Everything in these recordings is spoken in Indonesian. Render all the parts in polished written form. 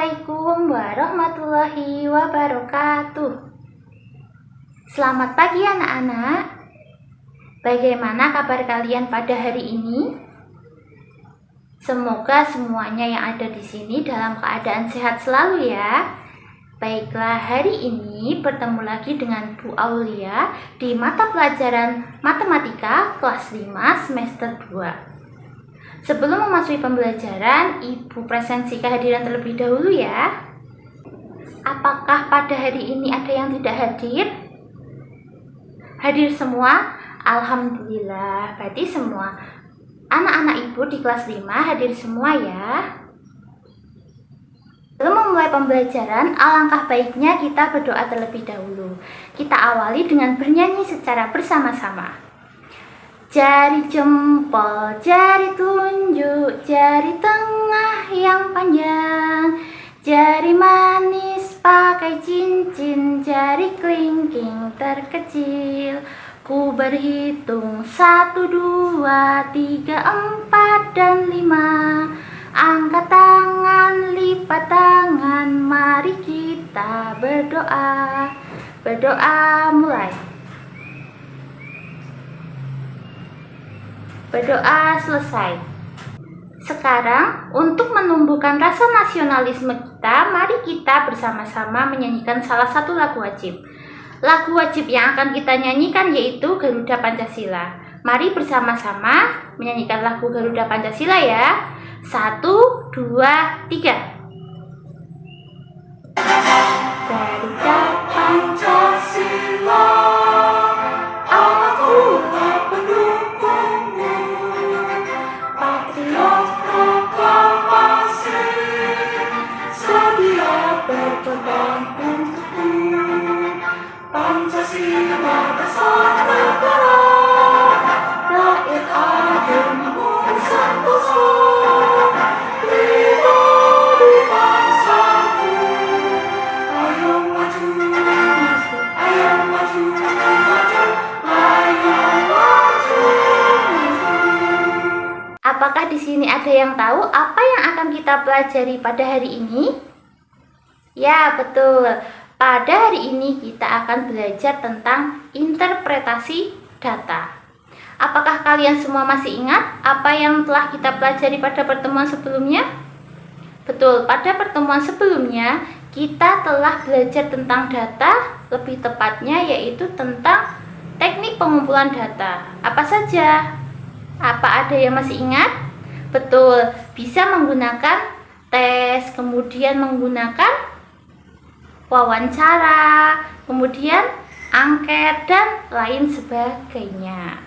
Assalamualaikum warahmatullahi wabarakatuh. Selamat pagi anak-anak. Bagaimana kabar kalian pada hari ini? Semoga semuanya yang ada di sini dalam keadaan sehat selalu ya. Baiklah, hari ini bertemu lagi dengan Bu Aulia di mata pelajaran Matematika kelas 5 semester 2. Sebelum memasuki pembelajaran, Ibu presensi kehadiran terlebih dahulu ya. Apakah pada hari ini ada yang tidak hadir? Hadir semua? Alhamdulillah, berarti semua anak-anak Ibu di kelas 5 hadir semua ya. Sebelum memulai pembelajaran, alangkah baiknya kita berdoa terlebih dahulu. Kita awali dengan bernyanyi secara bersama-sama. Jari jempol, jari telunjuk, jari tengah yang panjang, jari manis pakai cincin, jari kelingking terkecil. Ku berhitung 1, 2, 3, 4, dan 5. Angkat tangan, lipat tangan, mari kita berdoa. Berdoa mulai. Berdoa selesai. Sekarang, untuk menumbuhkan rasa nasionalisme kita, mari kita bersama-sama menyanyikan salah satu lagu wajib. Lagu wajib yang akan kita nyanyikan yaitu Garuda Pancasila. Mari bersama-sama menyanyikan lagu Garuda Pancasila ya. 1, 2, 3. Garuda Pancasila, akulah pendukungmu, patriot proklamasi, sedia berkorban untukmu. Pancasila dasar negara, rakyat adil bersentosa, pribadi bangsaku. Ayo maju, maju, ayo maju, maju, ayo maju, maju. Apakah di sini ada yang tahu apa yang akan kita pelajari pada hari ini? Ya, betul. Pada hari ini kita akan belajar tentang interpretasi data. Apakah kalian semua masih ingat apa yang telah kita pelajari pada pertemuan sebelumnya? Betul, pada pertemuan sebelumnya kita telah belajar tentang data, lebih tepatnya yaitu tentang teknik pengumpulan data. Apa saja? Apa ada yang masih ingat? Betul, bisa menggunakan tes, kemudian menggunakan wawancara, kemudian angket, dan lain sebagainya.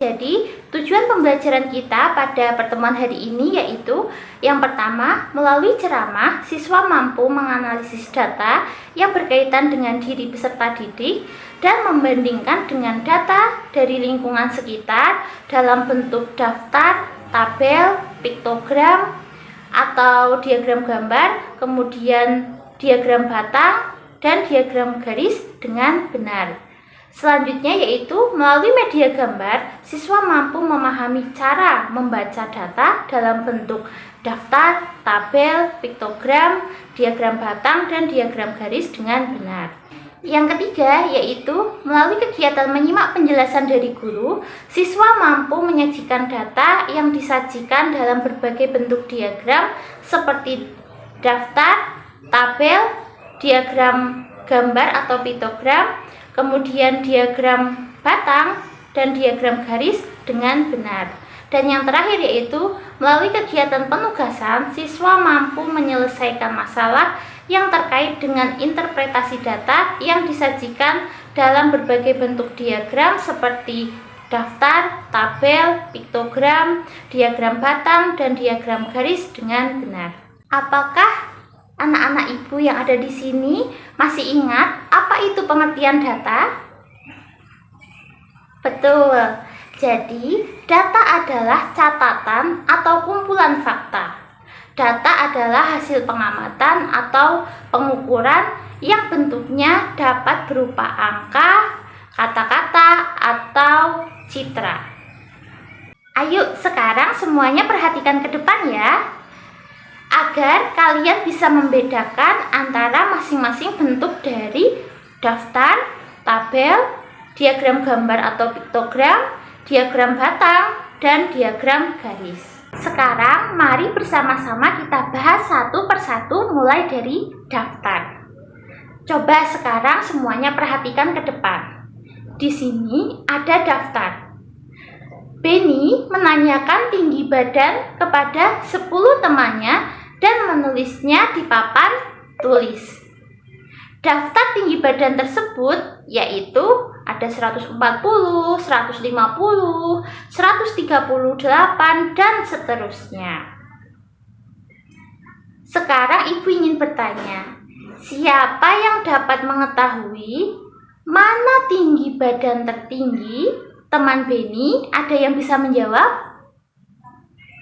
Jadi, tujuan pembelajaran kita pada pertemuan hari ini yaitu yang pertama, melalui ceramah, siswa mampu menganalisis data yang berkaitan dengan diri peserta didik dan membandingkan dengan data dari lingkungan sekitar dalam bentuk daftar, tabel, piktogram, atau diagram gambar, kemudian diagram batang, dan diagram garis dengan benar. Selanjutnya yaitu melalui media gambar, siswa mampu memahami cara membaca data dalam bentuk daftar, tabel, piktogram, diagram batang, dan diagram garis dengan benar. Yang ketiga yaitu melalui kegiatan menyimak penjelasan dari guru, siswa mampu menyajikan data yang disajikan dalam berbagai bentuk diagram seperti daftar, tabel, diagram gambar atau piktogram, kemudian diagram batang, dan diagram garis dengan benar. Dan yang terakhir yaitu melalui kegiatan penugasan, siswa mampu menyelesaikan masalah yang terkait dengan interpretasi data yang disajikan dalam berbagai bentuk diagram seperti daftar, tabel, piktogram, diagram batang, dan diagram garis dengan benar. Apakah anak-anak Ibu yang ada di sini masih ingat apa itu pengertian data? Betul. Jadi, data adalah catatan atau kumpulan fakta. Data adalah hasil pengamatan atau pengukuran yang bentuknya dapat berupa angka, kata-kata, atau citra. Ayo, sekarang semuanya perhatikan ke depan ya. agar kalian bisa membedakan antara masing-masing bentuk dari daftar, tabel, diagram gambar atau piktogram, diagram batang, dan diagram garis. Sekarang mari bersama-sama kita bahas satu persatu mulai dari daftar. Coba sekarang semuanya perhatikan ke depan. Di sini ada daftar. Benny menanyakan tinggi badan kepada 10 temannya dan menulisnya di papan tulis. Daftar tinggi badan tersebut yaitu ada 140, 150, 138, dan seterusnya. Sekarang ibu ingin bertanya, siapa yang dapat mengetahui mana tinggi badan tertinggi teman Benny? Ada yang bisa menjawab?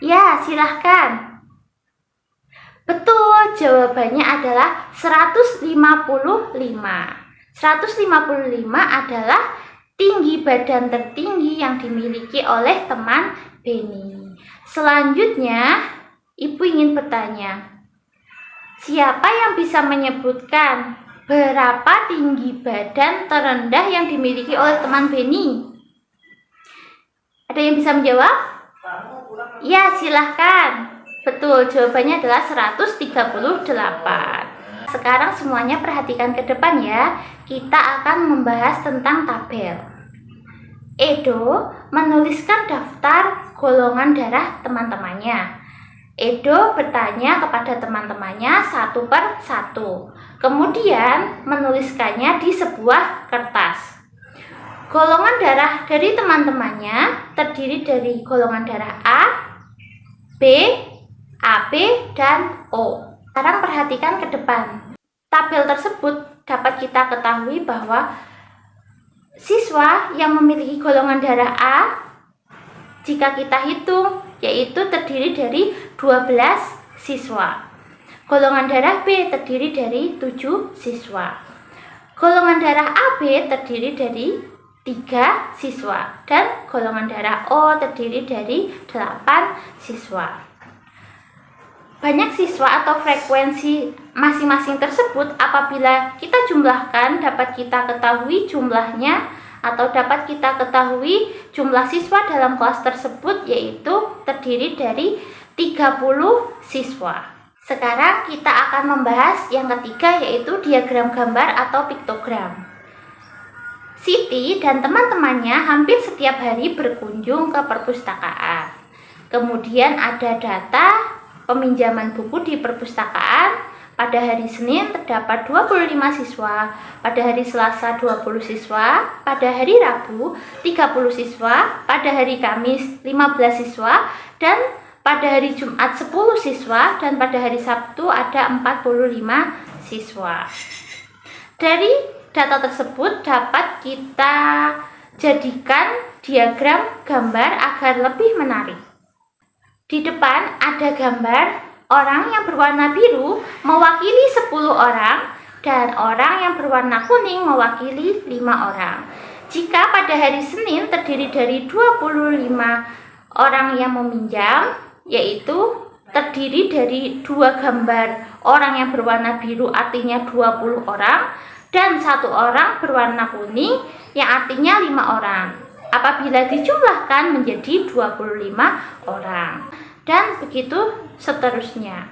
Ya, silahkan. Betul, jawabannya adalah 155. 155 adalah tinggi badan tertinggi yang dimiliki oleh teman Benny. Selanjutnya, ibu ingin bertanya, siapa yang bisa menyebutkan berapa tinggi badan terendah yang dimiliki oleh teman Benny? Ada yang bisa menjawab? Ya, silahkan. Betul, jawabannya adalah 138. Sekarang semuanya perhatikan ke depan ya. Kita akan membahas tentang tabel. Edo menuliskan daftar golongan darah teman-temannya. Edo bertanya kepada teman-temannya satu per satu. Kemudian menuliskannya di sebuah kertas. Golongan darah dari teman-temannya terdiri dari golongan darah A, B, AB, dan O. Sekarang perhatikan ke depan. Tabel tersebut dapat kita ketahui bahwa siswa yang memiliki golongan darah A, jika kita hitung, yaitu terdiri dari 12 siswa. Golongan darah B terdiri dari 7 siswa. Golongan darah AB terdiri dari 3 siswa. Dan golongan darah O terdiri dari 8 siswa. Banyak siswa atau frekuensi masing-masing tersebut apabila kita jumlahkan dapat kita ketahui jumlahnya atau dapat kita ketahui jumlah siswa dalam kelas tersebut yaitu terdiri dari 30 siswa. Sekarang kita akan membahas yang ketiga yaitu diagram gambar atau piktogram. Siti dan teman-temannya hampir setiap hari berkunjung ke perpustakaan. Kemudian ada data peminjaman buku di perpustakaan. Pada hari Senin terdapat 25 siswa, pada hari Selasa 20 siswa, pada hari Rabu 30 siswa, pada hari Kamis 15 siswa, dan pada hari Jumat 10 siswa, dan pada hari Sabtu ada 45 siswa. Dari data tersebut dapat kita jadikan diagram gambar agar lebih menarik. Di depan ada gambar orang yang berwarna biru mewakili 10 orang dan orang yang berwarna kuning mewakili 5 orang. Jika pada hari Senin terdiri dari 25 orang yang meminjam, yaitu terdiri dari 2 gambar orang yang berwarna biru artinya 20 orang dan 1 orang berwarna kuning yang artinya 5 orang. Apabila dijumlahkan menjadi 25 orang. Dan begitu seterusnya.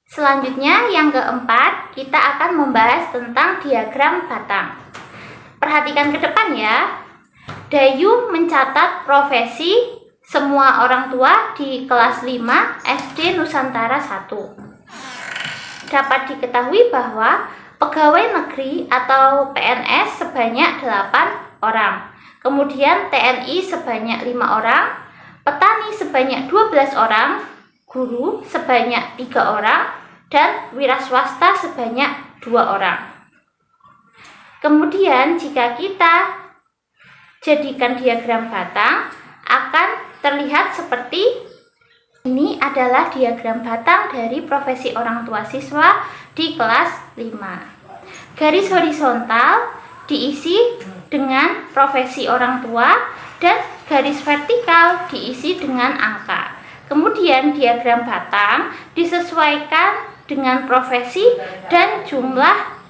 Selanjutnya yang keempat, kita akan membahas tentang diagram batang. Perhatikan ke depan ya. Dayu mencatat profesi semua orang tua di kelas 5 SD Nusantara 1. Dapat diketahui bahwa pegawai negeri atau PNS sebanyak 8 orang. Kemudian TNI sebanyak 5 orang, petani sebanyak 12 orang, guru sebanyak 3 orang, dan wira swasta sebanyak 2 orang. Kemudian jika kita jadikan diagram batang, akan terlihat seperti ini adalah diagram batang dari profesi orang tua siswa di kelas 5. Garis horizontal diisi dengan profesi orang tua dan garis vertikal diisi dengan angka. Kemudian diagram batang disesuaikan dengan profesi dan jumlah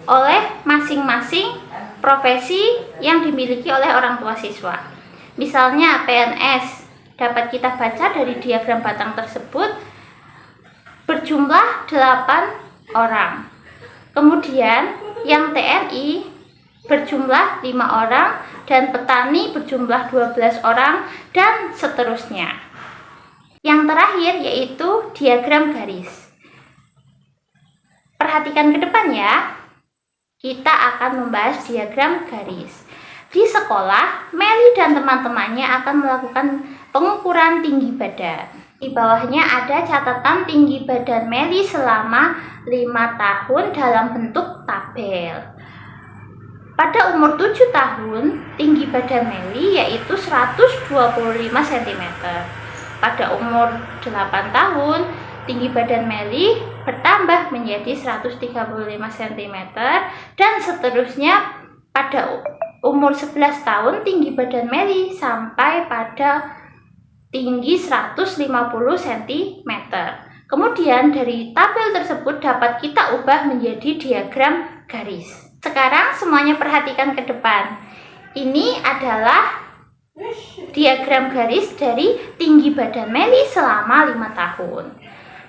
oleh masing-masing profesi yang dimiliki oleh orang tua siswa. Misalnya PNS, dapat kita baca dari diagram batang tersebut berjumlah 8 orang. Kemudian yang TNI berjumlah 5 orang dan petani berjumlah 12 orang dan seterusnya. Yang terakhir yaitu diagram garis. Perhatikan ke depan ya. Kita akan membahas diagram garis. Di sekolah, Meli dan teman-temannya akan melakukan pengukuran tinggi badan. Di bawahnya ada catatan tinggi badan Meli selama 5 tahun dalam bentuk tabel. Pada umur 7 tahun, tinggi badan Meli yaitu 125 cm. Pada umur 8 tahun, tinggi badan Meli bertambah menjadi 135 cm dan seterusnya. Pada umur 11 tahun, tinggi badan Meli sampai pada tinggi 150 cm. Kemudian dari tabel tersebut dapat kita ubah menjadi diagram garis. Sekarang semuanya perhatikan ke depan. Ini adalah diagram garis dari tinggi badan Meli selama 5 tahun.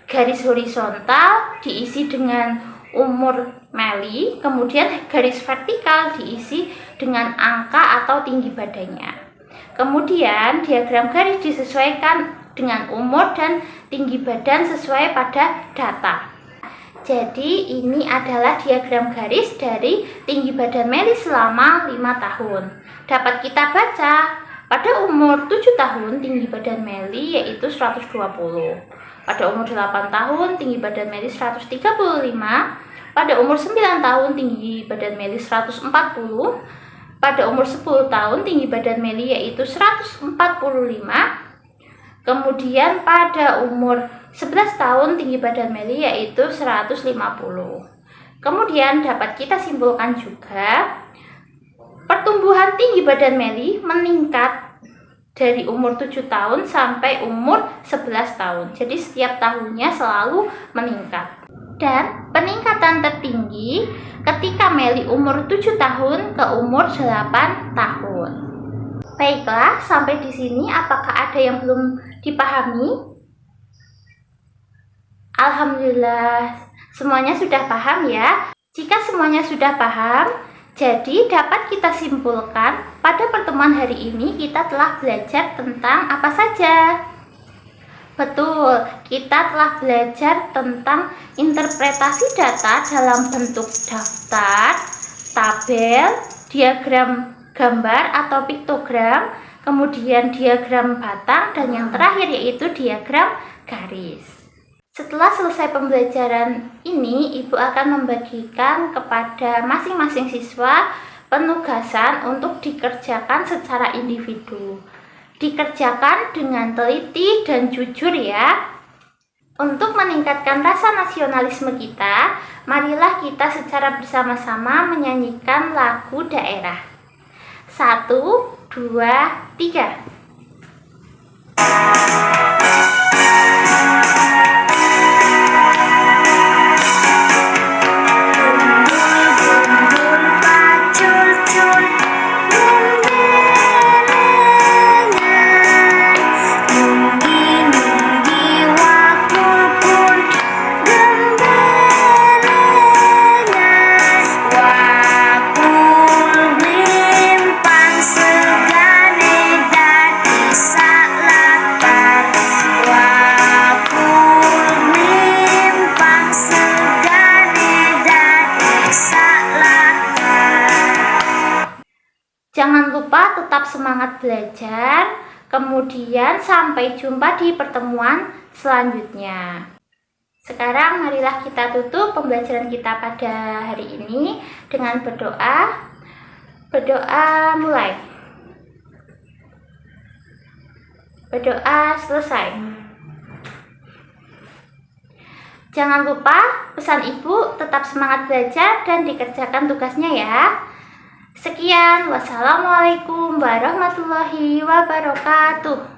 Garis horizontal diisi dengan umur Meli, kemudian garis vertikal diisi dengan angka atau tinggi badannya. Kemudian diagram garis disesuaikan dengan umur dan tinggi badan sesuai pada data. Jadi ini adalah diagram garis dari tinggi badan Meli selama 5 tahun. Dapat kita baca, pada umur 7 tahun tinggi badan Meli yaitu 120. Pada umur 8 tahun tinggi badan Meli 135. Pada umur 9 tahun tinggi badan Meli 140. Pada umur 10 tahun tinggi badan Meli yaitu 145. Kemudian pada umur 11 tahun tinggi badan Meli yaitu 150. Kemudian dapat kita simpulkan juga pertumbuhan tinggi badan Meli meningkat dari umur 7 tahun sampai umur 11 tahun. Jadi setiap tahunnya selalu meningkat. Dan peningkatan tertinggi ketika Meli umur 7 tahun ke umur 8 tahun. Baiklah, sampai di sini apakah ada yang belum dipahami? Alhamdulillah, semuanya sudah paham ya. Jika semuanya sudah paham, jadi dapat kita simpulkan pada pertemuan hari ini kita telah belajar tentang apa saja? Betul, kita telah belajar tentang interpretasi data dalam bentuk daftar, tabel, diagram gambar atau piktogram, kemudian diagram batang, dan yang terakhir yaitu diagram garis. Setelah selesai pembelajaran ini, Ibu akan membagikan kepada masing-masing siswa penugasan untuk dikerjakan secara individu. Dikerjakan dengan teliti dan jujur ya. Untuk meningkatkan rasa nasionalisme kita, marilah kita secara bersama-sama menyanyikan lagu daerah. 1, 2, 3. Jangan lupa tetap semangat belajar, kemudian sampai jumpa di pertemuan selanjutnya. Sekarang marilah kita tutup pembelajaran kita pada hari ini dengan berdoa. Berdoa mulai. Berdoa selesai. Jangan lupa pesan Ibu tetap semangat belajar dan dikerjakan tugasnya ya. Sekian, wassalamualaikum warahmatullahi wabarakatuh.